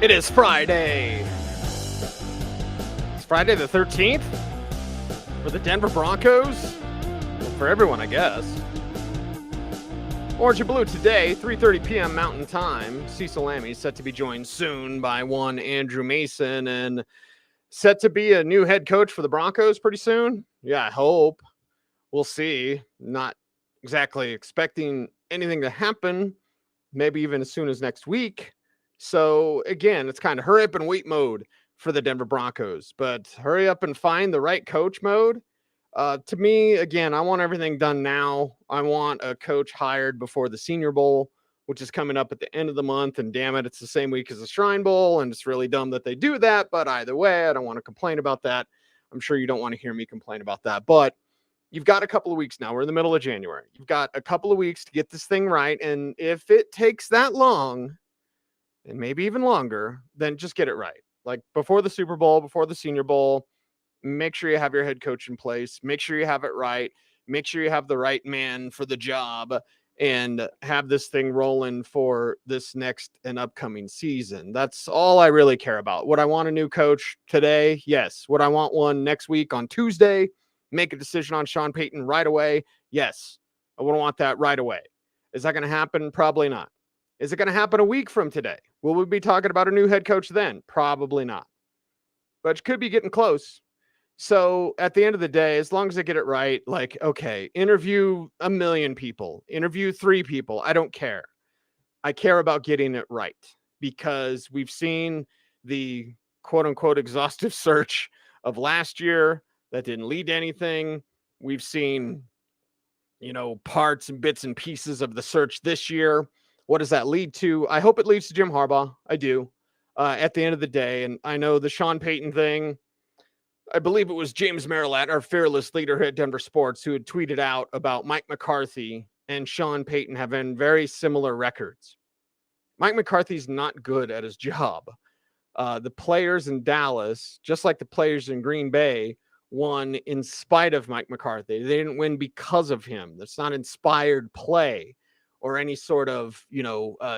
It is Friday. It's Friday the 13th for the Denver Broncos. Well, for everyone, I guess. Orange and Blue today, 3:30 p.m. Mountain Time. Cecil Lammey set to be joined soon by one Andrew Mason and set to be a new head coach for the Broncos pretty soon. Yeah, I hope. We'll see. Not exactly expecting anything to happen, maybe even as soon as next week. So again, it's kind of hurry up and wait mode for the Denver Broncos, but hurry up and find the right coach mode. To me, again, I want everything done now. I want a coach hired before the Senior Bowl, which is coming up at the end of the month. And damn it, it's the same week as the Shrine Bowl. And it's really dumb that they do that. But either way, I don't want to complain about that. I'm sure you don't want to hear me complain about that. But you've got a couple of weeks now. We're in the middle of January. You've got a couple of weeks to get this thing right. And if it takes that long, and maybe even longer, then just get it right. Like before the Super Bowl, before the Senior Bowl, make sure you have your head coach in place. Make sure you have it right. Make sure you have the right man for the job and have this thing rolling for this next and upcoming season. That's all I really care about. Would I want a new coach today? Yes. Would I want one next week on Tuesday? Make a decision on Sean Payton right away? Yes. I wouldn't want that right away. Is that going to happen? Probably not. Is it going to happen a week from today? Will we be talking about a new head coach then? Probably not. But it could be getting close. So at the end of the day, as long as I get it right, like, okay, interview 1 million people, interview 3 people. I don't care. I care about getting it right because we've seen the quote unquote exhaustive search of last year that didn't lead to anything. We've seen, parts and bits and pieces of the search this year. What does that lead to? I hope it leads to Jim Harbaugh. I do. At the end of the day, and I know the Sean Payton thing, I believe it was James Marilat, our fearless leader here at Denver Sports, who had tweeted out about Mike McCarthy and Sean Payton having very similar records. Mike McCarthy's not good at his job. The players in Dallas, just like the players in Green Bay, won in spite of Mike McCarthy. They didn't win because of him. That's not inspired play or any sort of,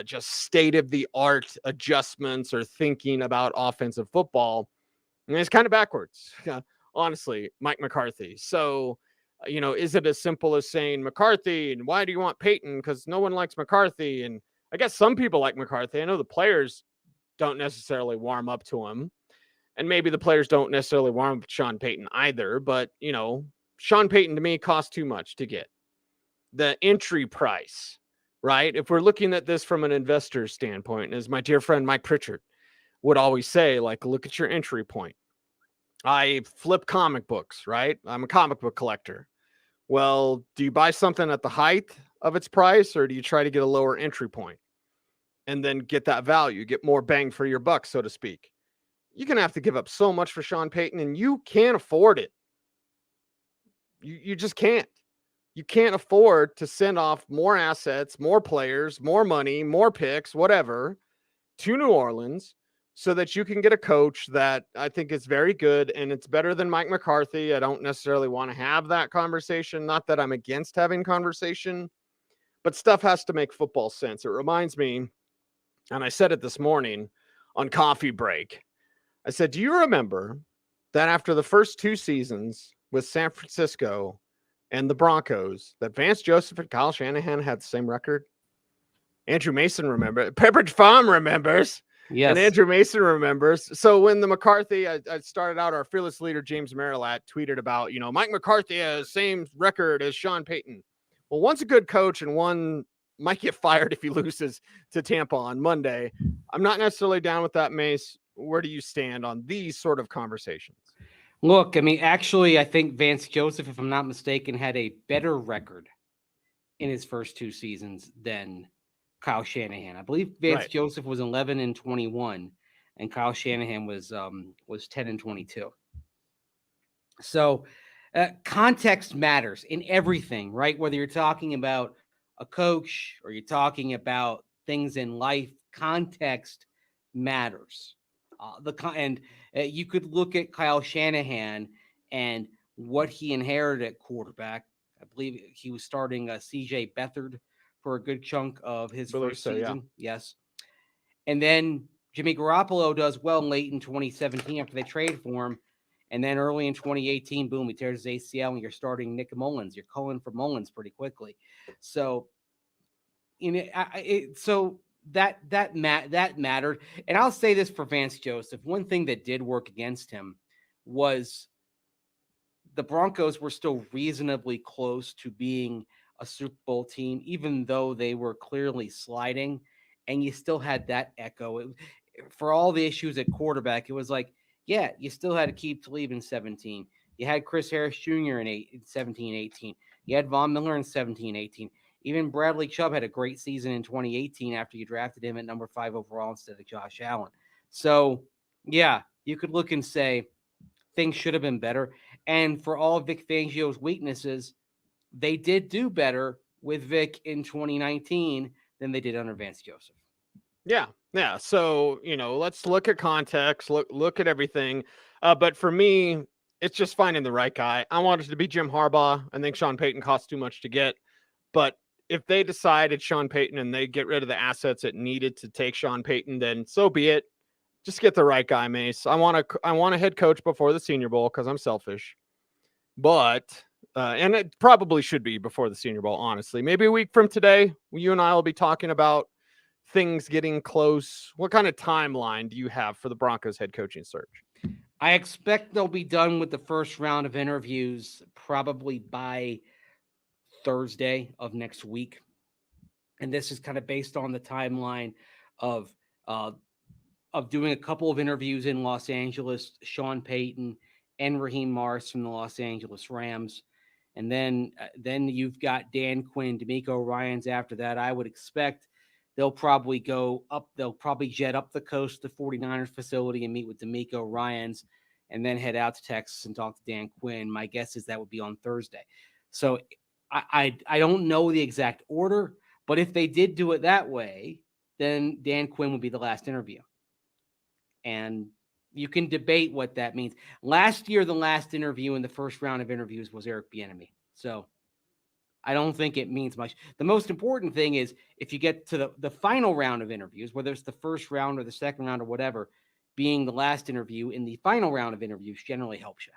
just state-of-the-art adjustments or thinking about offensive football. And it's kind of backwards, honestly, Mike McCarthy. So, is it as simple as saying McCarthy and why do you want Payton? Because no one likes McCarthy. And I guess some people like McCarthy. I know the players don't necessarily warm up to him. And maybe the players don't necessarily warm up to Sean Payton either. But, Sean Payton to me cost too much to get. The entry price, right? If we're looking at this from an investor's standpoint, as my dear friend Mike Pritchard would always say, like, look at your entry point. I flip comic books, right? I'm a comic book collector. Well, do you buy something at the height of its price or do you try to get a lower entry point and then get that value, get more bang for your buck, so to speak? You're going to have to give up so much for Sean Payton and you can't afford it. You just can't. You can't afford to send off more assets, more players, more money, more picks, whatever, to New Orleans so that you can get a coach that I think is very good and it's better than Mike McCarthy. I don't necessarily want to have that conversation. Not that I'm against having conversation, but stuff has to make football sense. It reminds me, and I said it this morning on coffee break. I said, do you remember that after the first 2 seasons with San Francisco and the Broncos, that Vance Joseph and Kyle Shanahan had the same record? Andrew Mason remembers. Pepperidge Farm remembers. Yes. And Andrew Mason remembers. So when the McCarthy, I started out, our fearless leader, James Marilat, tweeted about, Mike McCarthy has the same record as Sean Payton. Well, one's a good coach and one might get fired if he loses to Tampa on Monday. I'm not necessarily down with that, Mace. Where do you stand on these sort of conversations? Look, I mean, actually, I think Vance Joseph, if I'm not mistaken, had a better record in his first 2 seasons than Kyle Shanahan. I believe Vance Joseph was 11-21, and Kyle Shanahan was 10-22. So context matters in everything, right? Whether you're talking about a coach or you're talking about things in life, context matters. You could look at Kyle Shanahan and what he inherited at quarterback. I believe he was starting C.J. Beathard for a good chunk of his first season. Yeah. Yes. And then Jimmy Garoppolo does well late in 2017 after they trade for him. And then early in 2018, boom, he tears his ACL and you're starting Nick Mullins. You're calling for Mullins pretty quickly. So, so that mattered. And I'll say this for Vance Joseph. One thing that did work against him was the Broncos were still reasonably close to being a Super Bowl team, even though they were clearly sliding. And you still had that echo. For all the issues at quarterback, it was like, yeah, you still had to keep Talib in 17. You had Chris Harris Jr. in 17, 18. You had Von Miller in 17, 18. Even Bradley Chubb had a great season in 2018 after you drafted him at number 5 overall instead of Josh Allen. So, yeah, you could look and say things should have been better. And for all Vic Fangio's weaknesses, they did do better with Vic in 2019 than they did under Vance Joseph. Yeah. Yeah. So, let's look at context, look at everything. But for me, it's just finding the right guy. I wanted to be Jim Harbaugh. I think Sean Payton cost too much to get. But if they decide it's Sean Payton and they get rid of the assets it needed to take Sean Payton, then so be it. Just get the right guy, Mace. I want a head coach before the Senior Bowl because I'm selfish. But and it probably should be before the Senior Bowl, honestly. Maybe a week from today, you and I will be talking about things getting close. What kind of timeline do you have for the Broncos head coaching search? I expect they'll be done with the first round of interviews probably by Thursday of next week. And this is kind of based on the timeline of doing a couple of interviews in Los Angeles, Sean Payton and Raheem Morris from the Los Angeles Rams. And then you've got Dan Quinn, D'Amico Ryans after that. I would expect they'll probably go up. They'll probably jet up the coast to 49ers facility and meet with D'Amico Ryans and then head out to Texas and talk to Dan Quinn. My guess is that would be on Thursday. So I don't know the exact order, but if they did do it that way, then Dan Quinn would be the last interview. And you can debate what that means. Last year, the last interview in the first round of interviews was Eric Bieniemy. So I don't think it means much. The most important thing is if you get to the final round of interviews, whether it's the first round or the second round or whatever, being the last interview in the final round of interviews generally helps you.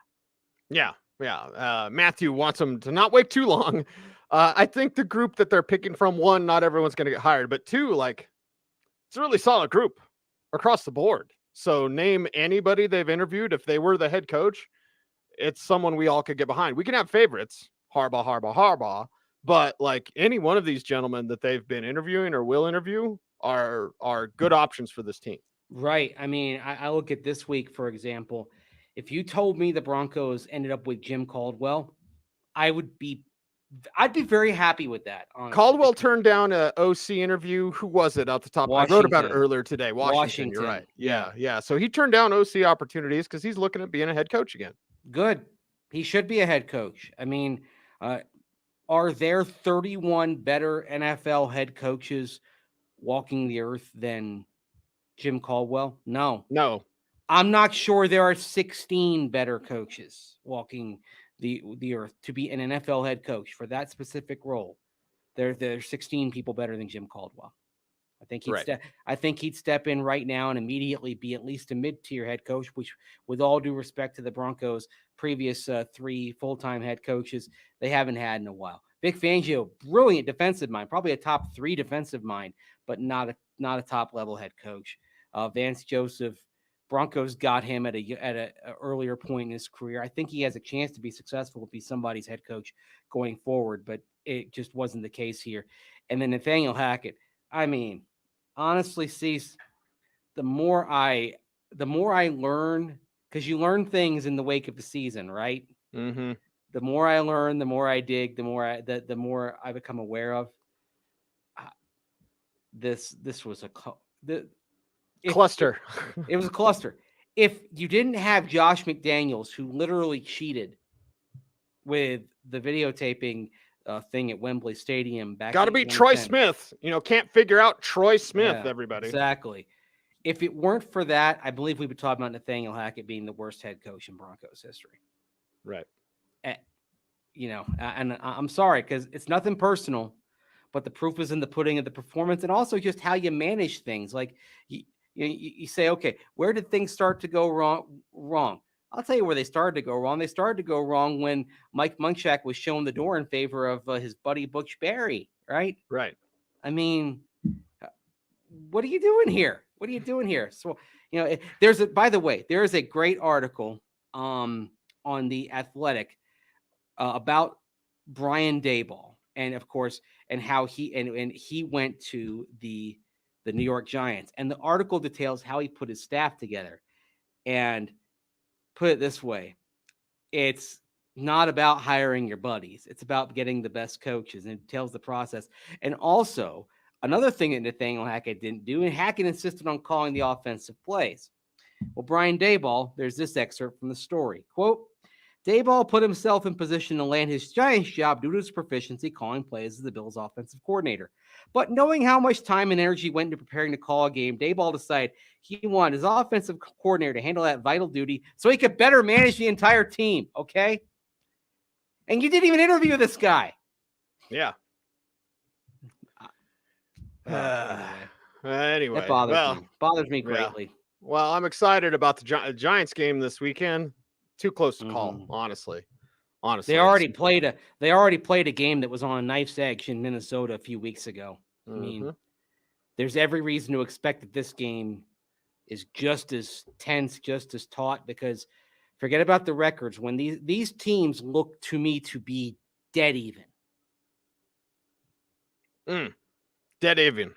Yeah. Yeah. Matthew wants them to not wait too long. I think the group that they're picking from, one, not everyone's going to get hired, but two, it's a really solid group across the board. So name anybody they've interviewed. If they were the head coach, it's someone we all could get behind. We can have favorites, Harbaugh, but any one of these gentlemen that they've been interviewing or will interview are good options for this team. Right. I mean, I look at this week, for example. If you told me the Broncos ended up with Jim Caldwell, I'd be very happy with that. Honestly. Caldwell turned down an OC interview. Who was it off the top? Washington. I wrote about it earlier today. Washington. You're right. Yeah. So he turned down OC opportunities because he's looking at being a head coach again. Good. He should be a head coach. I mean, are there 31 better NFL head coaches walking the earth than Jim Caldwell? No. I'm not sure there are 16 better coaches walking the earth to be an NFL head coach for that specific role. There are 16 people better than Jim Caldwell. I think he'd step in right now and immediately be at least a mid-tier head coach, which, with all due respect to the Broncos' previous 3 full-time head coaches, they haven't had in a while. Vic Fangio, brilliant defensive mind, probably a top 3 defensive mind, but not a top-level head coach. Vance Joseph, Broncos got him at a earlier point in his career. I think he has a chance to be successful if he's somebody's head coach going forward, but it just wasn't the case here. And then Nathaniel Hackett. I mean, honestly, Cecil, the more I learn, because you learn things in the wake of the season, right? Mm-hmm. The more I learn, the more I dig, the more I become aware of. This was a cluster. It was a cluster. If you didn't have Josh McDaniels, who literally cheated with the videotaping thing at Wembley Stadium back, got to be Troy Smith. Can't figure out Troy Smith. Yeah, everybody. Exactly. If it weren't for that, I believe we would talk about Nathaniel Hackett being the worst head coach in Broncos history. Right. And I'm sorry because it's nothing personal, but the proof is in the pudding of the performance and also just how you manage things. Like you say, okay, where did things start to go wrong? I'll tell you where they started to go wrong. They started to go wrong when Mike Munchak was shown the door in favor of his buddy Butch Barry, right? Right. I mean, what are you doing here? What are you doing here? So, by the way, there is a great article on The Athletic about Brian Daboll, and of course, and how he went to the New York Giants, and the article details how he put his staff together. And put it this way, it's not about hiring your buddies. It's about getting the best coaches, and it tells the process. And also, another thing that Nathaniel Hackett didn't do, and Hackett insisted on calling the offensive plays. Well, Brian Daboll, there's this excerpt from the story. Quote, Daboll put himself in position to land his Giants job due to his proficiency calling plays as the Bills' offensive coordinator. But knowing how much time and energy went into preparing to call a game, Daboll decided he wanted his offensive coordinator to handle that vital duty so he could better manage the entire team, okay? And you didn't even interview this guy. Yeah. Anyway, that bothers me greatly. Yeah. Well, I'm excited about the Giants game this weekend. Too close to call, honestly. They already played a game that was on a knife's edge in Minnesota a few weeks ago. I mean, there's every reason to expect that this game is just as tense, just as taut, because forget about the records. When these teams look to me to be dead even. Dead even.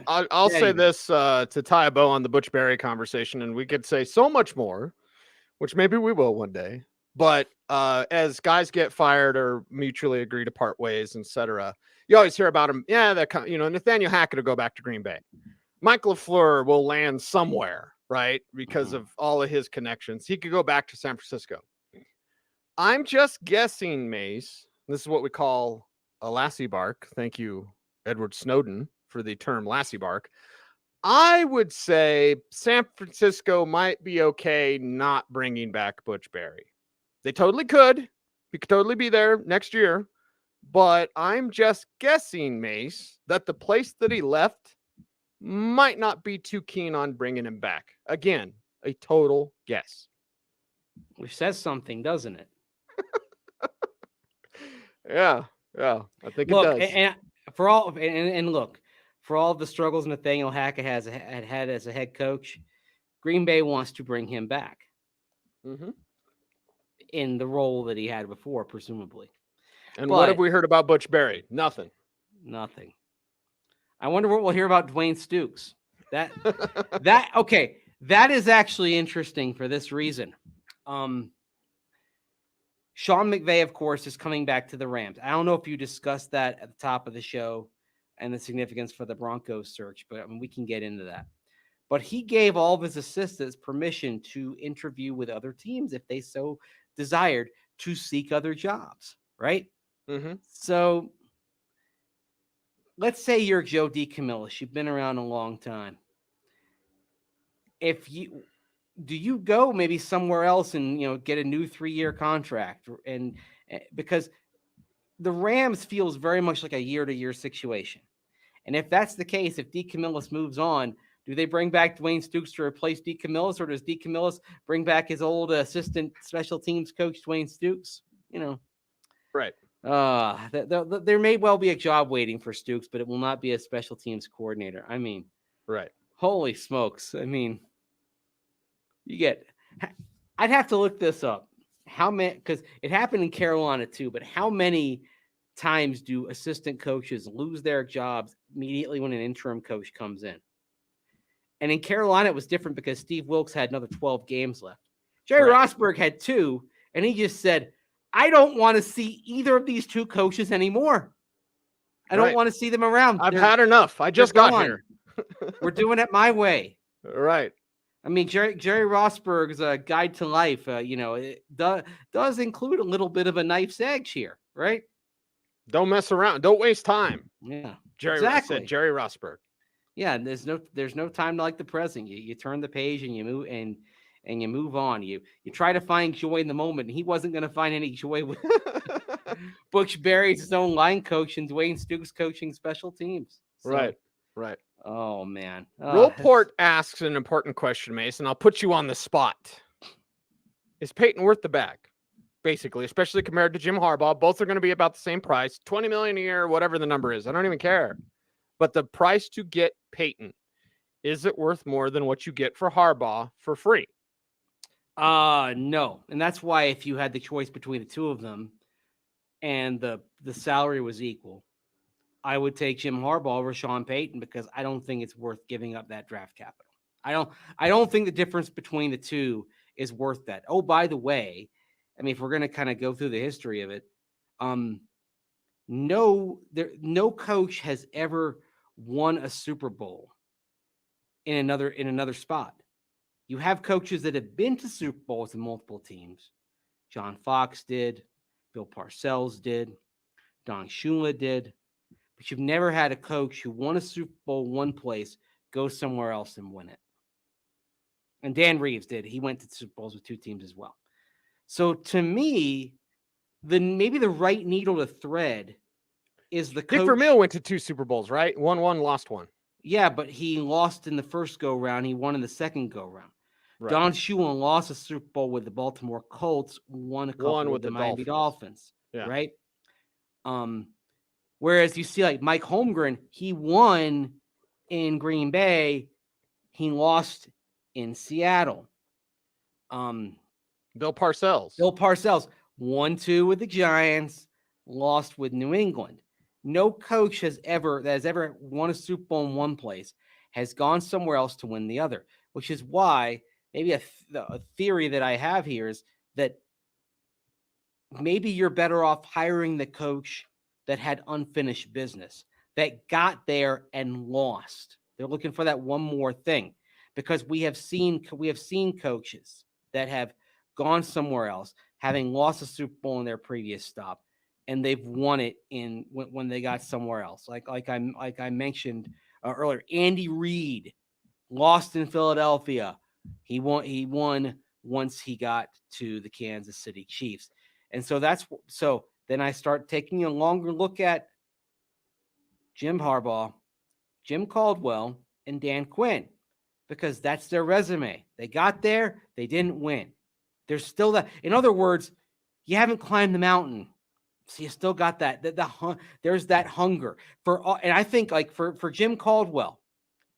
I'll say this to tie a bow on the Butch Barry conversation, and we could say so much more, which maybe we will one day. But as guys get fired or mutually agree to part ways, etc., you always hear about them. Yeah, Nathaniel Hackett will go back to Green Bay. Mike LaFleur will land somewhere, right? Because of all of his connections. He could go back to San Francisco. I'm just guessing, Mace. This is what we call a lassie bark. Thank you, Edward Snowden, for the term lassie bark. I would say San Francisco might be okay not bringing back Butch Barry. They totally could. He could totally be there next year. But I'm just guessing, Mace, that the place that he left might not be too keen on bringing him back. Again, a total guess. Which says something, doesn't it? Yeah, I think it does. And for all the struggles Nathaniel Hackett had as a head coach, Green Bay wants to bring him back in the role that he had before, presumably. And what have we heard about Butch Barry? Nothing. I wonder what we'll hear about Dwayne Stukes. That is actually interesting for this reason. Sean McVay, of course, is coming back to the Rams. I don't know if you discussed that at the top of the show and the significance for the Broncos search, but we can get into that. But he gave all of his assistants permission to interview with other teams if they so desired to seek other jobs, right? So let's say you're Joe DeCamillis. You've been around a long time. Do you go maybe somewhere else and get a new 3-year contract? And because the Rams feels very much like a year-to-year situation. And if that's the case, if DeCamillis moves on, do they bring back Dwayne Stukes to replace DeCamillis, or does DeCamillis bring back his old assistant special teams coach, Dwayne Stukes? Right. There may well be a job waiting for Stukes, but it will not be a special teams coordinator. I mean, right. Holy smokes. I mean, I'd have to look this up. How many, because it happened in Carolina too, but how many times do assistant coaches lose their jobs immediately when an interim coach comes in? And in Carolina, it was different because Steve Wilkes had another 12 games left. Jerry Rosburg had 2, and he just said, I don't want to see either of these 2 coaches anymore. I don't want to see them around. I've had enough. I just got here. We're doing it my way. Right. I mean, Jerry Rosburg's Guide to Life, it does include a little bit of a knife's edge here, right? Don't mess around. Don't waste time. Yeah, exactly. Said Jerry Rosburg. Yeah, there's no time to like the present. You turn the page and you move and you move on. You try to find joy in the moment, and he wasn't going to find any joy with Butch Barry's his own line coach and Dwayne Stukes coaching special teams. So, right. Oh man. Rollport asks an important question, Mason. I'll put you on the spot. Is Payton worth the bag? Basically, especially compared to Jim Harbaugh. Both are going to be about the same price, $20 million a year, whatever the number is. I don't even care. But the price to get Payton, is it worth more than what you get for Harbaugh for free? No. And that's why if you had the choice between the two of them and the salary was equal, I would take Jim Harbaugh over Sean Payton because I don't think it's worth giving up that draft capital. I don't think the difference between the two is worth that. Oh, by the way, I mean, if we're going to kind of go through the history of it, no coach has ever won a Super Bowl in another spot. You have coaches that have been to Super Bowls in multiple teams. John Fox did, Bill Parcells did, Don Shula did, but you've never had a coach who won a Super Bowl one place go somewhere else and win it. And Dan Reeves did. He went to Super Bowls with two teams as well. So to me, maybe the right needle to thread is the coach. Dick Vermeil went to 2 Super Bowls, right? Won one, lost one. Yeah, but he lost in the first go-round. He won in the second go-round. Right. Don Shula lost a Super Bowl with the Baltimore Colts, won a couple with the Miami Dolphins. Yeah. Right? Whereas you see like Mike Holmgren, he won in Green Bay. He lost in Seattle. Bill Parcells. 1-2 with the Giants, lost with New England. No coach that has ever won a Super Bowl in one place has gone somewhere else to win the other, which is why maybe a theory that I have here is that maybe you're better off hiring the coach that had unfinished business, that got there and lost. They're looking for that one more thing, because we have seen coaches that have gone somewhere else, having lost a Super Bowl in their previous stop, and they've won it when they got somewhere else. Like I mentioned earlier, Andy Reid lost in Philadelphia. He won once he got to the Kansas City Chiefs. And so then I start taking a longer look at Jim Harbaugh, Jim Caldwell, and Dan Quinn, because that's their resume. They got there, they didn't win. There's still that. In other words, you haven't climbed the mountain, so you still got that. There's that hunger and I think like for Jim Caldwell,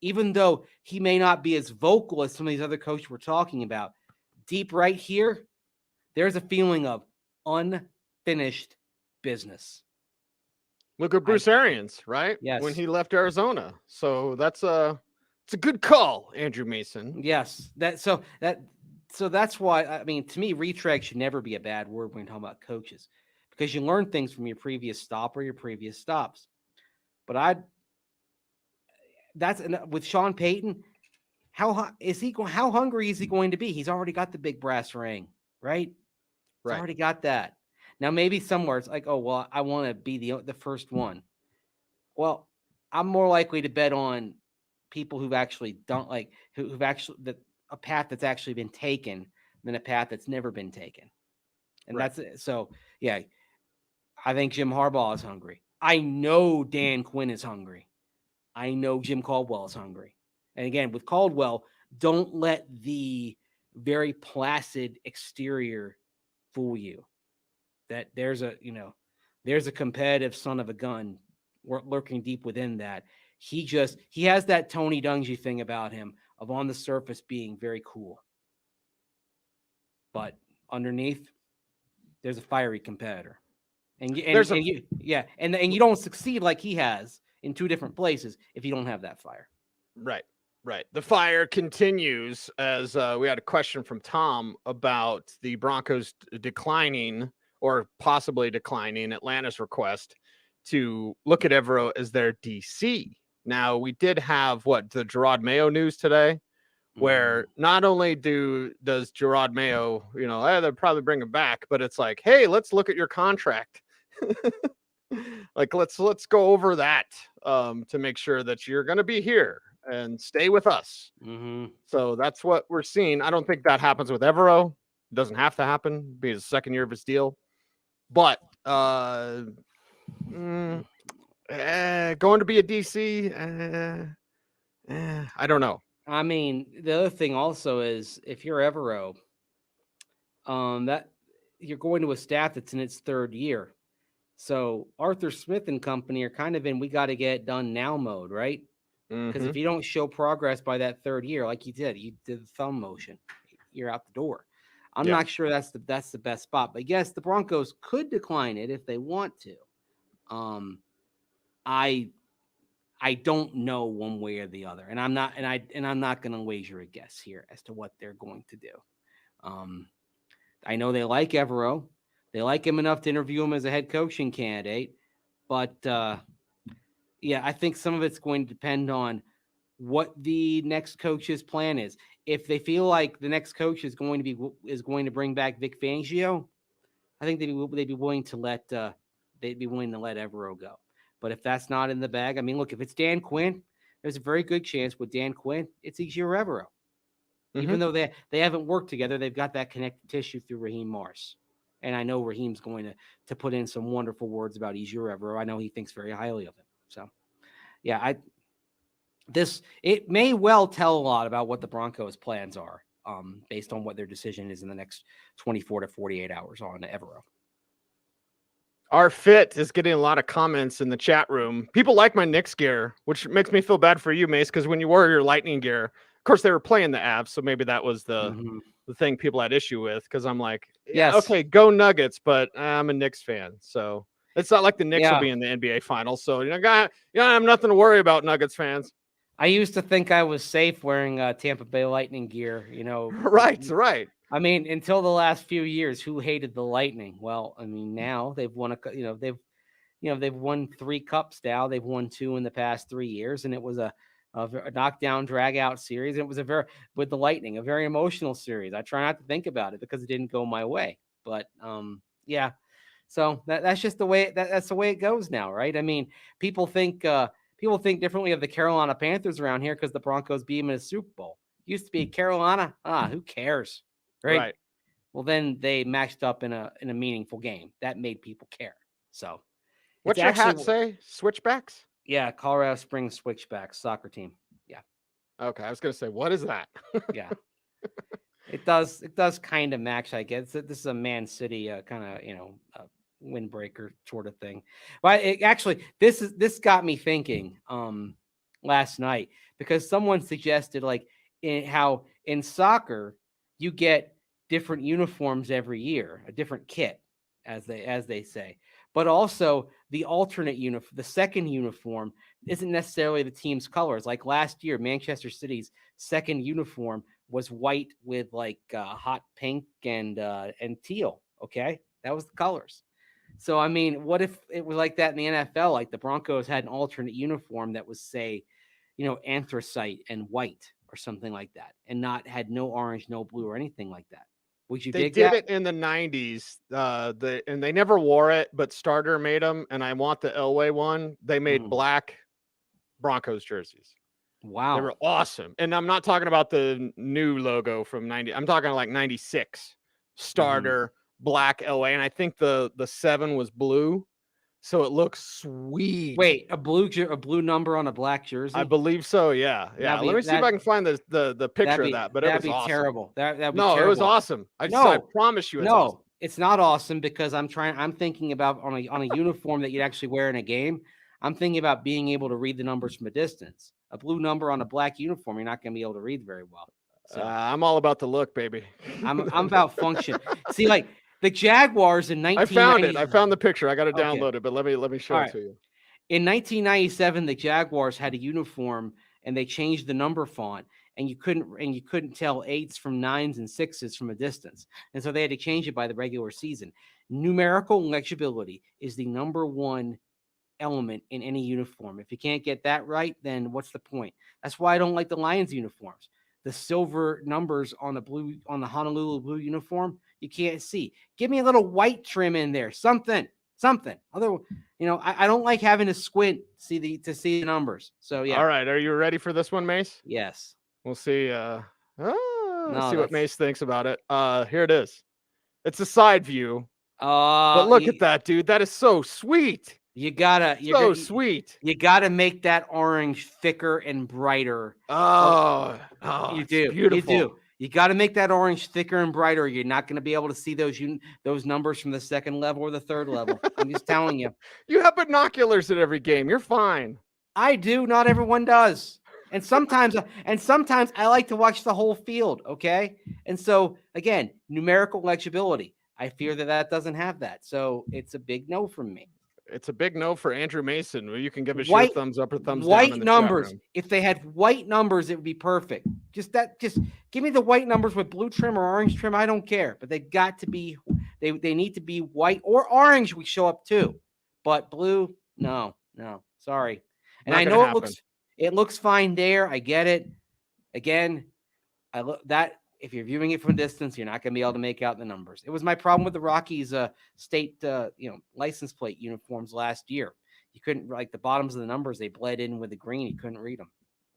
even though he may not be as vocal as some of these other coaches we're talking about, deep right here, there's a feeling of unfinished business. Look at Bruce Arians, right? Yes. When he left Arizona. So it's a good call, Andrew Mason. Yes. So that's why, I mean, to me, retread should never be a bad word when talking about coaches, because you learn things from your previous stop or your previous stops. But with Sean Payton, how hungry is he going to be? He's already got the big brass ring, right? He's already got that. Now, maybe somewhere it's like, oh, well, I want to be the first one. Well, I'm more likely to bet on people who've actually done, like, who've actually, a path that's actually been taken than a path that's never been taken. And that's it. So, yeah, I think Jim Harbaugh is hungry. I know Dan Quinn is hungry. I know Jim Caldwell is hungry. And again, with Caldwell, don't let the very placid exterior fool you. That there's a competitive son of a gun lurking deep within that. He has that Tony Dungy thing about him of on the surface being very cool, but underneath there's a fiery competitor, and you don't succeed like he has in 2 different places if you don't have that fire. Right. The fire continues as we had a question from Tom about the Broncos declining or possibly declining Atlanta's request to look at Everro as their DC. Now, we did have the Gerard Mayo news today, where not only does Gerard Mayo, they'll probably bring him back, but it's like, hey, let's look at your contract. Like, let's go over that to make sure that you're going to be here and stay with us. Mm-hmm. So that's what we're seeing. I don't think that happens with Everro. It doesn't have to happen. Be his second year of his deal. But going to be a DC, I don't know. I mean, the other thing also is if you're Everro, that you're going to a staff that's in its third year. So Arthur Smith and company are kind of in we got to get it done now mode, right? Because if you don't show progress by that third year, like you did the thumb motion, you're out the door. I'm not sure that's the best spot, but yes, the Broncos could decline it if they want to. I don't know one way or the other, and I'm not going to wager a guess here as to what they're going to do. I know they like Everro. They like him enough to interview him as a head coaching candidate, but I think some of it's going to depend on what the next coach's plan is. If they feel like the next coach is going to bring back Vic Fangio, I think they'd be willing to let Everro go. But if that's not in the bag, I mean, look, if it's Dan Quinn, there's a very good chance with Dan Quinn it's easier Everro. Even though they haven't worked together, they've got that connective tissue through Raheem Morris. And I know Raheem's going to put in some wonderful words about Easier Everro. I know he thinks very highly of him. So, yeah, it may well tell a lot about what the Broncos' plans are based on what their decision is in the next 24 to 48 hours on Everro. Our fit is getting a lot of comments in the chat room. People like my Knicks gear, which makes me feel bad for you, Mace, because when you wore your Lightning gear, of course, they were playing the Avs, so maybe that was the thing people had issue with, because I'm like, okay, go Nuggets, but I'm a Knicks fan, so it's not like the Knicks will be in the NBA Finals, so I have nothing to worry about, Nuggets fans. I used to think I was safe wearing Tampa Bay Lightning gear, Right. I mean, until the last few years, who hated the Lightning? Well, I mean, now they've won they've won 3 cups now. They've won 2 in the past 3 years, and it was a knockdown, drag out series. It was with the Lightning, a very emotional series. I try not to think about it because it didn't go my way, but so that's just the way that's the way it goes now, right? I mean, people think differently of the Carolina Panthers around here because the Broncos beat them in a Super Bowl. Used to be Carolina, who cares, right? Well, then they matched up in a meaningful game that made people care. So, what's your hat say? Switchbacks? Yeah, Colorado Springs Switchbacks soccer team. Yeah. Okay, I was gonna say, what is that? Yeah. It does kind of match, I guess. This is a Man City kind of windbreaker sort of thing. But this got me thinking last night because someone suggested how in soccer you get different uniforms every year, a different kit, as they say. But also the alternate the second uniform isn't necessarily the team's colors. Like last year, Manchester City's second uniform was white with hot pink and teal. Okay, that was the colors. So I mean, what if it was like that in the NFL? Like the Broncos had an alternate uniform that was, say, anthracite and white or something like that, and had no orange, no blue, or anything like that. Would you dig that? They did it in the 90s, and they never wore it, but Starter made them, and I want the Elway one. They made black Broncos jerseys. Wow. They were awesome. And I'm not talking about the new logo from 90. I'm talking like 96. Starter, black Elway, and I think the 7 was blue. So it looks sweet. Wait, a blue number on a black jersey? I believe so. Yeah. Let me see if I can find the picture of that. But it was awesome. Terrible. That'd be terrible. It was awesome. I promise you. It's awesome. It's not awesome because I'm thinking about on a uniform that you'd actually wear in a game. I'm thinking about being able to read the numbers from a distance. A blue number on a black uniform, you're not going to be able to read very well. So I'm all about the look, baby. I'm about function. See, like the Jaguars in 1990. I found it. I found the picture. I got to download it, but let me show it to you. In 1997, the Jaguars had a uniform and they changed the number font, and you couldn't tell 8s from 9s and 6s from a distance, and so they had to change it by the regular season. Numerical legibility is the number one element in any uniform. If you can't get that right, then what's the point? That's why I don't like the Lions uniforms. The silver numbers on the Honolulu blue uniform, you can't see. Give me a little white trim in there, something. Other, I don't like having to squint to see the numbers. So yeah. All right, are you ready for this one, Mace? Yes. We'll see. Let's see what Mace thinks about it. Here it is. It's a side view. But look at that, dude. That is so sweet. Sweet. You gotta make that orange thicker and brighter. It's beautiful. You do. You got to make that orange thicker and brighter. You're not going to be able to see those numbers from the second level or the third level. I'm just telling you. You have binoculars at every game. You're fine. I do. Not everyone does. And sometimes I like to watch the whole field. Okay. And so again, numerical legibility. I fear that doesn't have that. So it's a big no from me. It's a big no for Andrew Mason. You can give us your thumbs up or thumbs down. White numbers. If they had white numbers, it would be perfect. Just give me the white numbers with blue trim or orange trim. I don't care, but they got to be. They need to be white or orange. We show up too, but blue, no. Sorry. And I know it looks fine there. I get it. Again, if you're viewing it from a distance, you're not going to be able to make out the numbers. It was my problem with the Rockies state license plate uniforms last year. You couldn't, like, the bottoms of the numbers, they bled in with the green. You couldn't read them.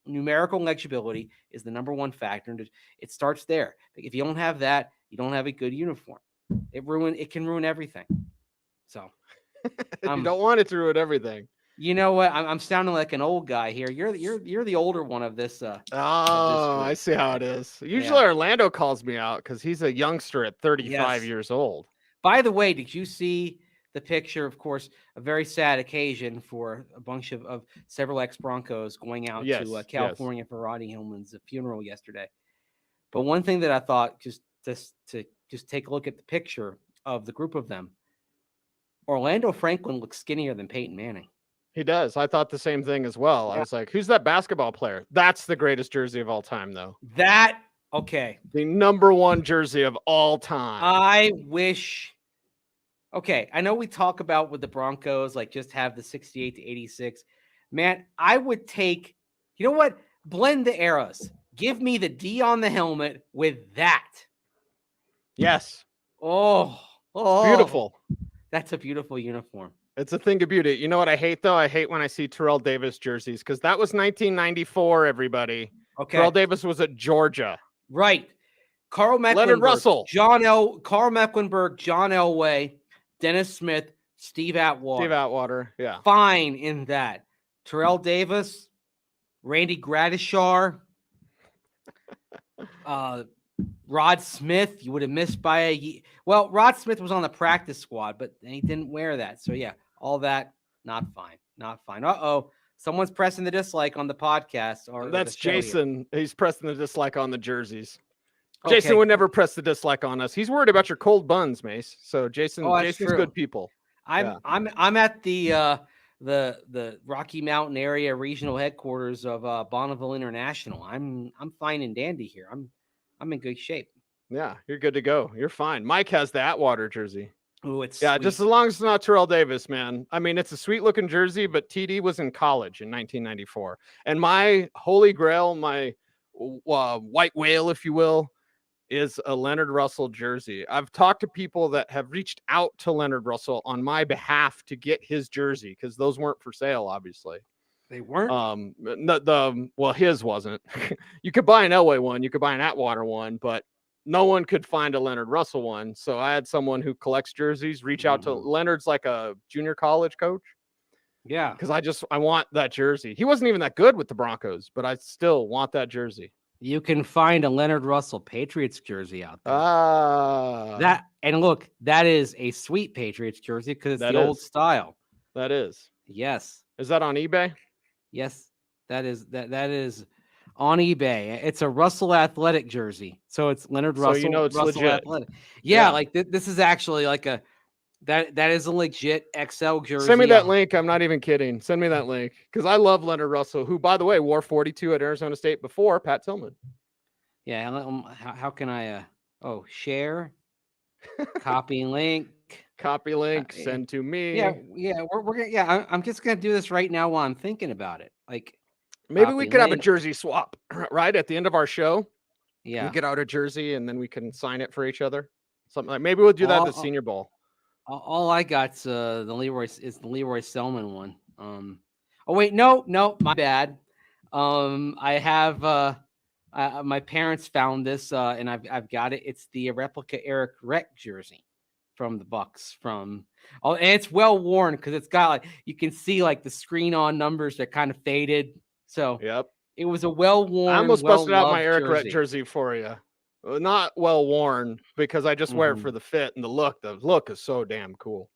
Numerical legibility is the number one factor, and it starts there. If you don't have that, you don't have a good uniform. It can ruin everything. So you don't want it to ruin everything. You know what? I'm sounding like an old guy here. You're the older one of this. I see how it is. Usually Orlando calls me out because he's a youngster at 35 years old. By the way, did you see the picture? Of course, a very sad occasion for a bunch of several ex-Broncos going out to California for Rodney Hillman's funeral yesterday. But one thing that I thought, just to take a look at the picture of the group of them, Orlando Franklin looks skinnier than Peyton Manning. He does. I thought the same thing as well. Yeah. I was like, who's that basketball player? That's the greatest jersey of all time, though. Okay. The number one jersey of all time. I wish. Okay. I know we talk about with the Broncos, like, just have the 68 to 86. Man, I would take, you know what? Blend the eras. Give me the D on the helmet with that. Yes. Oh, beautiful. That's a beautiful uniform. It's a thing of beauty. You know what I hate, though? I hate when I see Terrell Davis jerseys, because that was 1994, everybody. Okay. Terrell Davis was at Georgia. Right. Carl Mecklenburg. Leonard Russell. Carl Mecklenburg, John Elway, Dennis Smith, Steve Atwater. Yeah. Fine in that. Terrell Davis, Randy Gradishar, Rod Smith, you would have missed by a year. Well, Rod Smith was on the practice squad, but he didn't wear that. So, yeah, all that, not fine. Uh-oh. Someone's pressing the dislike on the podcast. Or that's Jason. He's pressing the dislike on the jerseys. Okay. Jason would never press the dislike on us. He's worried about your cold buns, Mace. So, Jason's true. Good people. I'm at the Rocky Mountain area regional headquarters of Bonneville International. I'm fine and dandy here. I'm in good shape. Yeah, you're good to go. You're fine. Mike has the Atwater jersey. Oh, it's sweet. Just as long as it's not Terrell Davis, man. I mean, it's a sweet looking jersey, but TD was in college in 1994. And my holy grail, my white whale, if you will, is a Leonard Russell jersey. I've talked to people that have reached out to Leonard Russell on my behalf to get his jersey, because those weren't for sale, obviously. They weren't. His wasn't. You could buy an Elway one, you could buy an Atwater one, but no one could find a Leonard Russell one. So I had someone who collects jerseys reach out to Leonard's, like a junior college coach. Yeah, because I want that jersey. He wasn't even that good with the Broncos, but I still want that jersey. You can find a Leonard Russell Patriots jersey out there. That is a sweet Patriots jersey because it's the old style. That is. Yes. Is that on eBay? Yes, that is on eBay. It's a Russell Athletic jersey, so it's Leonard Russell. So you know it's Russell legit. Athletic. Yeah, like this is actually like that is a legit XL jersey. Send me that link. I'm not even kidding. Send me that link, because I love Leonard Russell, who, by the way, wore 42 at Arizona State before Pat Tillman. Yeah. How can I? Share, copy link. Copy link, send to me. I'm just gonna do this right now while I'm thinking about it. Like, maybe we could have a jersey swap right at the end of our show. Yeah, we get out a jersey and then we can sign it for each other. Something like, maybe we'll do that at the Senior Bowl. All I got's the Leroy Selman one. No, my bad. I have my parents found this and I've got it. It's the replica Eric Reck jersey. from the Bucks. And it's well worn because it's got like you can see like the screen on numbers that kind of faded. So Yep. it was a well worn. I almost busted out my Eric jersey. jersey for you. Not well worn because I just wear it for the fit and the look. The look is so damn cool.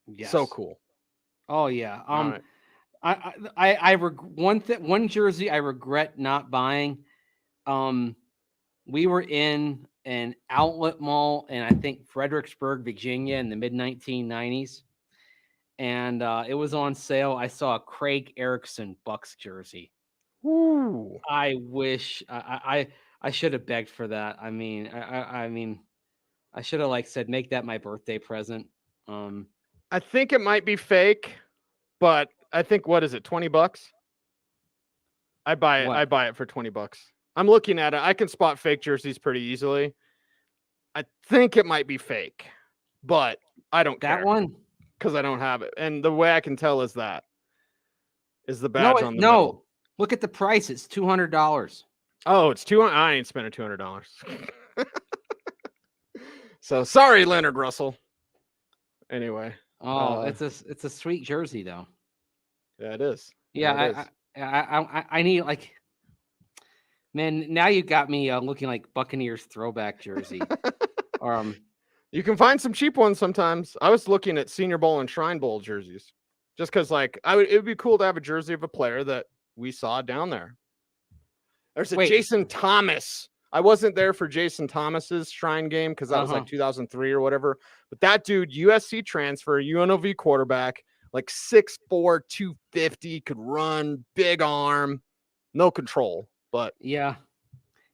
Yes. So cool. Oh yeah. Right. One jersey I regret not buying. We were in an outlet mall in I think Fredericksburg, Virginia, in the mid 1990s, and it was on sale. I saw a Craig Erickson Bucks jersey. Ooh. I wish I should have begged for that. I mean, I should have said make that my birthday present. I think it might be fake, but I think what is it, $20? I buy it. What? I buy it for $20. I'm looking at it. I can spot fake jerseys pretty easily. I think it might be fake, but I don't care. That one? Because I don't have it. And the way I can tell is the badge on the middle. No. Look at the price. It's $200. Oh, it's $200. I ain't spending $200. So sorry, Leonard Russell. Anyway. Oh, it's a sweet jersey though. Yeah, it is. Yeah, I need man, now you got me looking like Buccaneers throwback jersey. You can find some cheap ones sometimes. I was looking at Senior Bowl and Shrine Bowl jerseys, just because it would be cool to have a jersey of a player that we saw down there. There's a Jason Thomas. I wasn't there for Jason Thomas's Shrine game because that was like 2003 or whatever. But that dude, USC transfer, UNLV quarterback, like 6'4", 250, could run, big arm, no control. But yeah,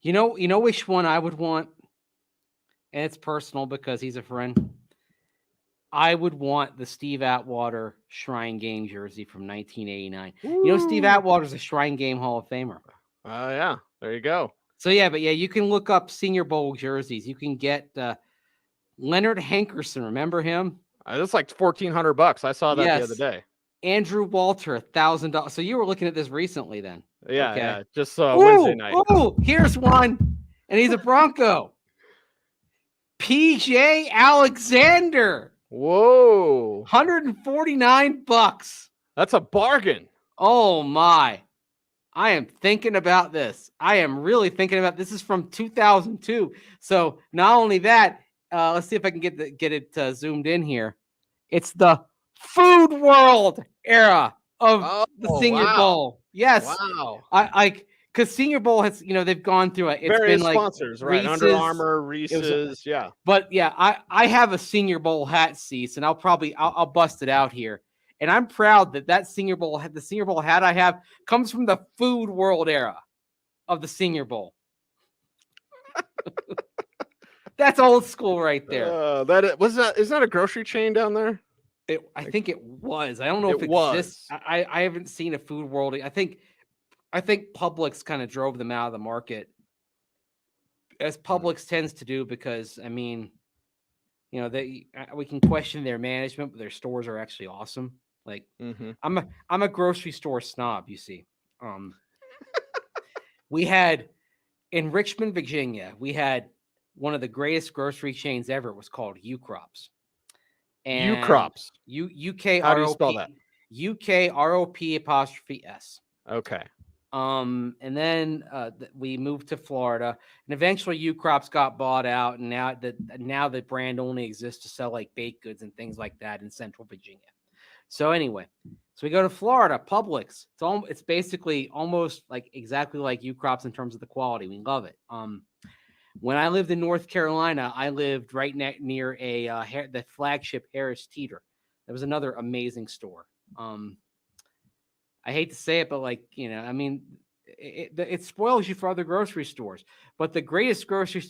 you know which one I would want, and it's personal because he's a friend. I would want the Steve Atwater Shrine Game jersey from 1989. Ooh. You know, Steve Atwater's a Shrine Game Hall of Famer. Yeah, there you go. So yeah, you can look up Senior Bowl jerseys. You can get Leonard Hankerson. Remember him? That's like $1,400. I saw that the other day. Andrew Walter, $1,000. So you were looking at this recently, then? Yeah, yeah. Just Wednesday night. Oh, here's one, and he's a Bronco. PJ Alexander. Whoa, $149. That's a bargain. Oh my. I am thinking about this. I am really thinking about this. Is from 2002. So not only that, let's see if I can get it zoomed in here. It's the Food World era of the Senior Bowl. Yes. Wow. Because Senior Bowl has, they've gone through it. It's various been like sponsors, right? Reese's, Under Armour, Reese's, yeah. But yeah, I have a Senior Bowl hat, Cease, and I'll bust it out here. And I'm proud that the Senior Bowl hat I have comes from the Food World era of the Senior Bowl. That's old school right there. Isn't that a grocery chain down there? I think it was. I don't know if it exists. I haven't seen a Food World. I think Publix kind of drove them out of the market, as Publix tends to do, because we can question their management, but their stores are actually awesome. Like I'm a grocery store snob, you see. We had in Richmond, Virginia, we had one of the greatest grocery chains ever. It was called U-Crops. And U-Crops. U-K-R-O-P. How do you spell that? U-K-R-O-P'-S. Okay. And then we moved to Florida, and eventually U-Crops got bought out, and now the brand only exists to sell like baked goods and things like that in Central Virginia. So anyway, we go to Florida, Publix. It's basically almost like exactly like U-Crops in terms of the quality. We love it. When I lived in North Carolina, I lived right near the flagship Harris Teeter. That was another amazing store. I hate to say it, but it spoils you for other grocery stores. But the greatest grocery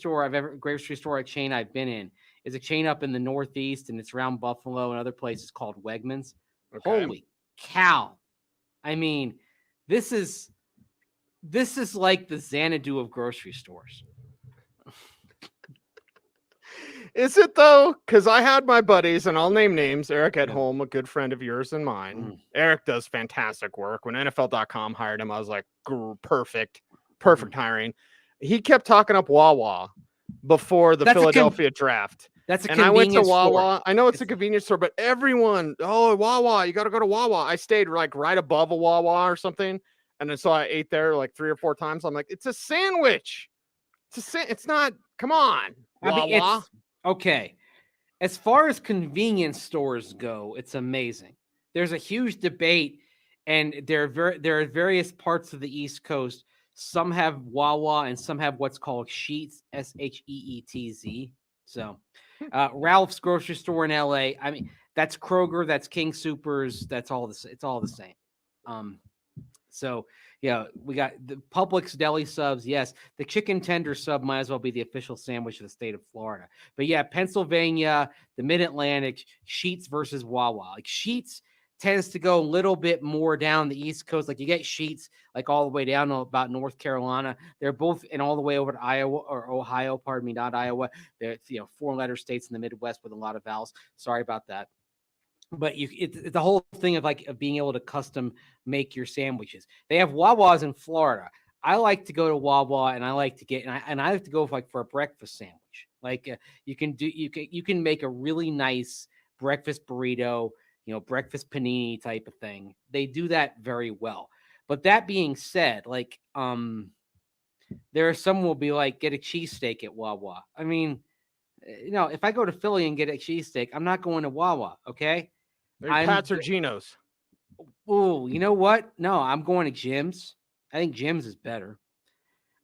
chain I've been in is a chain up in the Northeast, and it's around Buffalo and other places called Wegmans. Okay. Holy cow! I mean, this is like the Xanadu of grocery stores. Is it though? Because I had my buddies, and I'll name names. Eric at home, a good friend of yours and mine. Eric does fantastic work. When NFL.com hired him, I was like, perfect hiring. He kept talking up Wawa before the Philadelphia draft. That's a And I went to convenience store. Wawa. I know it's a convenience store, but everyone, oh, Wawa, you got to go to Wawa. I stayed like right above a Wawa or something. And then so I ate there like 3 or 4 times. I'm like, it's a sandwich. It's not, come on, I mean, Wawa. it's okay. As far as convenience stores go, it's amazing. There's a huge debate, and there are various parts of the East Coast. Some have Wawa, and some have what's called Sheetz, Sheetz. So, Ralph's grocery store in LA. I mean, that's Kroger, that's King Soopers, that's all the. It's all the same. So yeah, we got the Publix deli subs. Yes, the chicken tender sub might as well be the official sandwich of the state of Florida. But yeah, Pennsylvania, the Mid-Atlantic, Sheetz versus Wawa. Like Sheetz tends to go a little bit more down the East Coast. Like you get Sheetz like all the way down to about North Carolina. They're both and all the way over to Iowa or Ohio. Pardon me, not Iowa. They're 4-letter states in the Midwest with a lot of vowels. Sorry about that. But it's the whole thing of being able to custom make your sandwiches. They have Wawas in Florida. I like to go to Wawa and I like to get and I like to go for a breakfast sandwich. Like you can make a really nice breakfast burrito, breakfast panini type of thing. They do that very well. But that being said, there are some will be like, get a cheesesteak at Wawa. I mean, if I go to Philly and get a cheesesteak, I'm not going to Wawa. Okay. Pat's or Geno's. Oh, you know what? No, I'm going to Jim's. I think Jim's is better.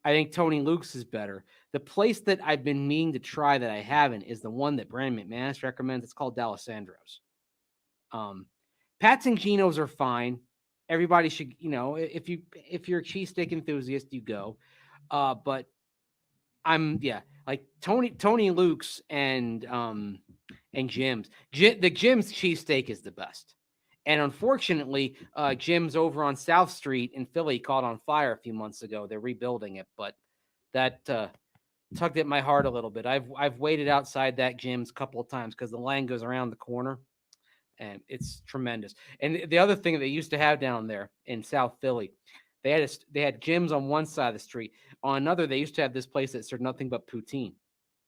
I think Tony Luke's is better. The place that I've been meaning to try that I haven't is the one that Brandon McManus recommends. It's called D'Alessandro's. Pat's and Geno's are fine. Everybody should, if you're a cheesesteak enthusiast, you go. But like Tony Luke's and Jim's. The Jim's cheesesteak is the best. And unfortunately, Jim's over on South Street in Philly caught on fire a few months ago. They're rebuilding it, but that tugged at my heart a little bit. I've waited outside that Jim's a couple of times because the line goes around the corner, and it's tremendous. And the other thing that they used to have down there in South Philly, they had Jim's on one side of the street. On another, they used to have this place that served nothing but poutine. It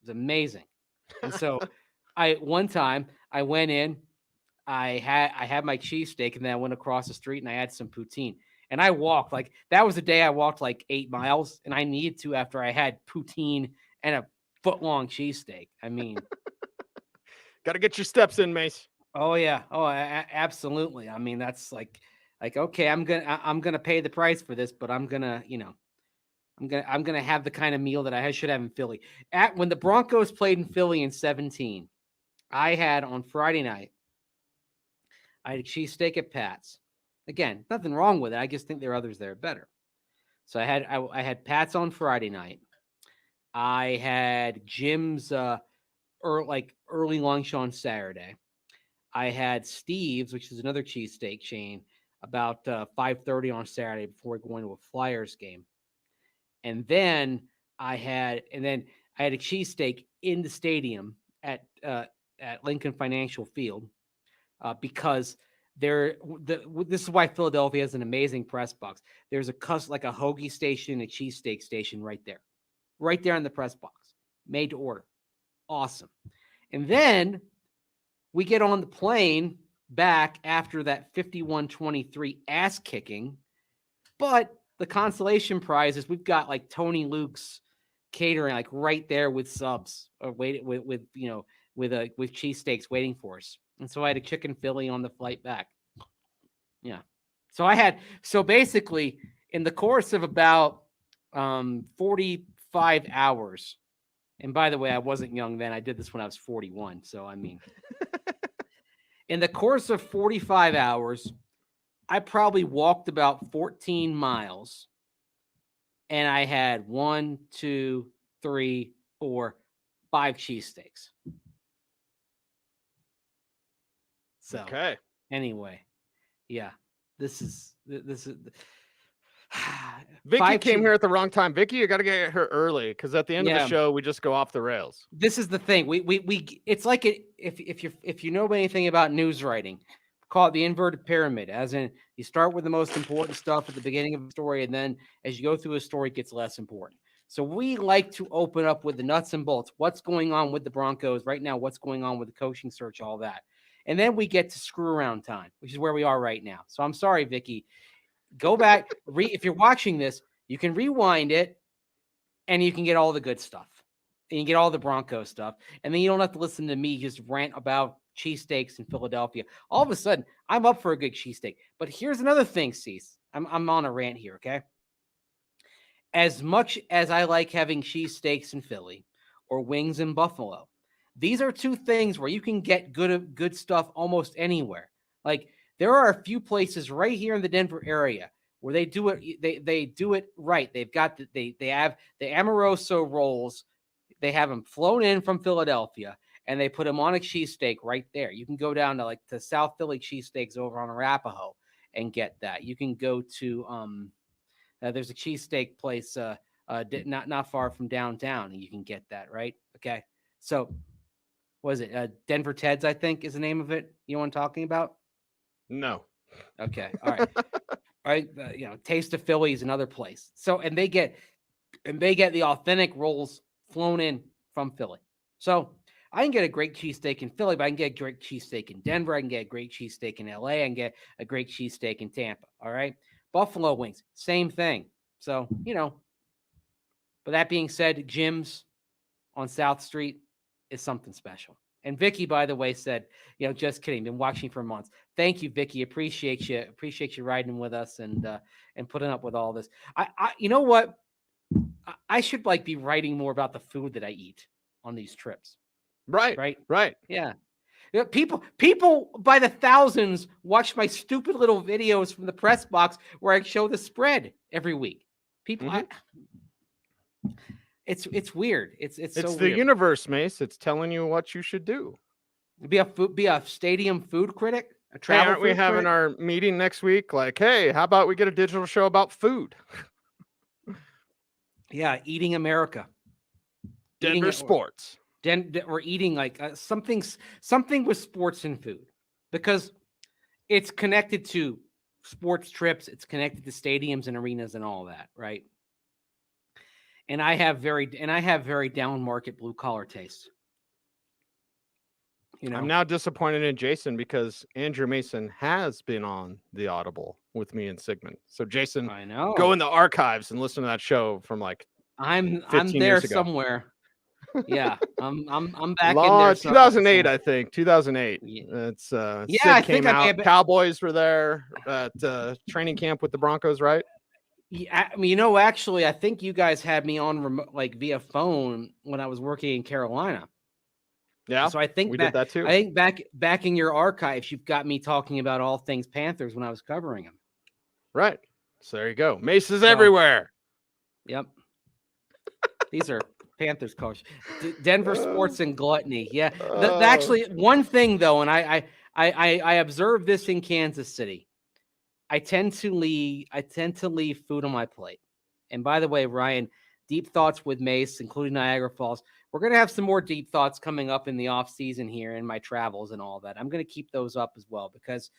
was amazing. And so one time I went in, I had my cheesesteak, and then I went across the street and I had some poutine. And I walked that was the day I walked 8 miles, and I needed to after I had poutine and a foot-long cheesesteak. I mean, got to get your steps in, Mace. Oh yeah, absolutely. I mean, that's okay, I'm gonna pay the price for this, but I'm gonna have the kind of meal that I should have in Philly. When the Broncos played in Philly in 2017, I had on Friday night, I had a cheesesteak at Pat's. Again, nothing wrong with it. I just think there are others that are better. So I had Pat's on Friday night. I had Jim's early lunch on Saturday. I had Steve's, which is another cheesesteak chain, about 5:30 on Saturday before going to a Flyers game. And then I had a cheesesteak in the stadium at Lincoln Financial Field because this is why Philadelphia has an amazing press box. There's a hoagie station, a cheesesteak station right there in the press box, made to order. Awesome. And then we get on the plane back after that 51-23 ass kicking, but the consolation prize is we've got Tony Luke's catering right there with subs or with cheesesteaks waiting for us. And so I had a chicken Philly on the flight back. Yeah. So basically in the course of about 45 hours, and by the way, I wasn't young then. I did this when I was 41. So, I mean, in the course of 45 hours, I probably walked about 14 miles, and I had 1, 2, 3, 4, 5 cheesesteaks. So, okay. Anyway, yeah, this is Vicky came here at the wrong time. Vicky, you got to get her early because at the end of the show, we just go off the rails. This is the thing. It's like if you know anything about news writing, call it the inverted pyramid, as in you start with the most important stuff at the beginning of the story, and then as you go through a story, it gets less important. So we like to open up with the nuts and bolts. What's going on with the Broncos right now? What's going on with the coaching search, all that. And then we get to screw around time, which is where we are right now. So I'm sorry, Vicky. Go back. If you're watching this, you can rewind it and you can get all the good stuff. And you get all the Broncos stuff. And then you don't have to listen to me just rant about cheesesteaks in Philadelphia. All of a sudden, I'm up for a good cheesesteak. But here's another thing, Cease. I'm on a rant here, okay? As much as I like having cheesesteaks in Philly or wings in Buffalo, these are two things where you can get good stuff almost anywhere. Like there are a few places right here in the Denver area where they do it. They do it right. They've got they have the Amoroso rolls. They have them flown in from Philadelphia and they put them on a cheesesteak right there. You can go down to like the South Philly cheesesteaks over on Arapahoe and get that. You can go to there's a cheesesteak place not far from downtown, and you can get that, right? Okay. So, what is it? Denver Ted's, I think, is the name of it. You know what I'm talking about? No. Okay. All right. All right. Taste of Philly is another place. So, and they get the authentic rolls flown in from Philly. So, I can get a great cheesesteak in Philly, but I can get a great cheesesteak in Denver. I can get a great cheesesteak in LA. I can get a great cheesesteak in Tampa. All right. Buffalo wings, same thing. So, but that being said, Jim's on South Street is something special. And Vicky, by the way, said, just kidding. Been watching for months. Thank you, Vicky. Appreciate you riding with us and putting up with all this. I you know what? I should be writing more about the food that I eat on these trips. Right. Yeah. People by the thousands watch my stupid little videos from the press box where I show the spread every week. People, it's weird. It's so the weird. Universe, Mace. It's telling you what you should do. Be a stadium food critic, a travel. Hey, aren't we having our meeting next week? Like, hey, how about we get a digital show about food? Yeah, Eating America. Denver sports. We're eating something with sports and food because it's connected to sports trips. It's connected to stadiums and arenas and all that, right? And I have very down market blue collar tastes. I'm now disappointed in Jason because Andrew Mason has been on the Audible with me and Sigmund. So Jason, I know, go in the archives and listen to that show from I'm 15 there years ago. somewhere. Yeah, I'm back in there. 2008, I think. 2008. Yeah. It's Sid I came out. Cowboys were there at training camp with the Broncos, right? Yeah, actually, I think you guys had me on via phone when I was working in Carolina. Yeah, so I think we did that too. I think back in your archives, you've got me talking about all things Panthers when I was covering them. Right. So there you go. Maces everywhere. Yep. These are Panthers coach. Denver sports and gluttony. Yeah. Actually, one thing though, and I observed this in Kansas City. I tend to leave food on my plate. And by the way, Ryan, deep thoughts with Mace, including Niagara Falls. We're going to have some more deep thoughts coming up in the off season here in my travels and all that. I'm going to keep those up as well because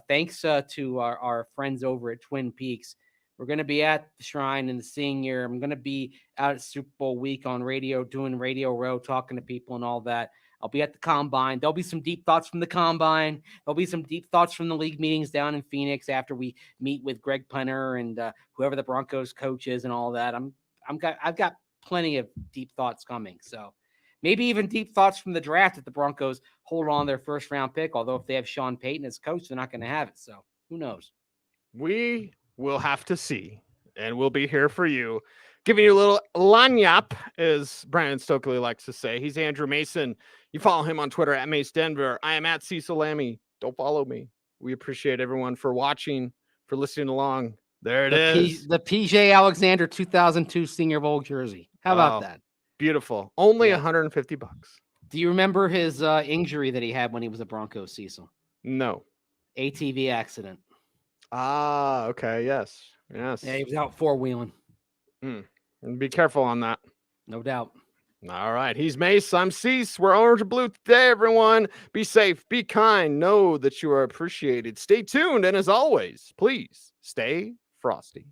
thanks to our friends over at Twin Peaks, we're going to be at the Shrine in the senior. I'm going to be out at Super Bowl week on radio, doing Radio Row, talking to people and all that. I'll be at the Combine. There'll be some deep thoughts from the Combine. There'll be some deep thoughts from the league meetings down in Phoenix after we meet with Greg Punter and whoever the Broncos coach is and all that. I've got plenty of deep thoughts coming. So maybe even deep thoughts from the draft if the Broncos hold on their first round pick. Although if they have Sean Payton as coach, they're not going to have it. So who knows? We will have to see, and we'll be here for you, giving you a little lanyap, as Brandon Stokely likes to say. He's Andrew Mason. You follow him on Twitter at Mace Denver. I am at Cecil Lammey. Don't follow me. We appreciate everyone for watching, for listening along. There it is. The PJ Alexander 2002 Senior Bowl jersey. How about that? Beautiful. Only $150. Do you remember his injury that he had when he was a Broncos, Cecil? No. ATV accident. Ah, okay. Yes. Yeah, he was out four-wheeling. Be careful on that. No doubt. All right. He's Mace. I'm Cease. We're orange and blue today, everyone. Be safe. Be kind. Know that you are appreciated. Stay tuned. And as always, please stay frosty.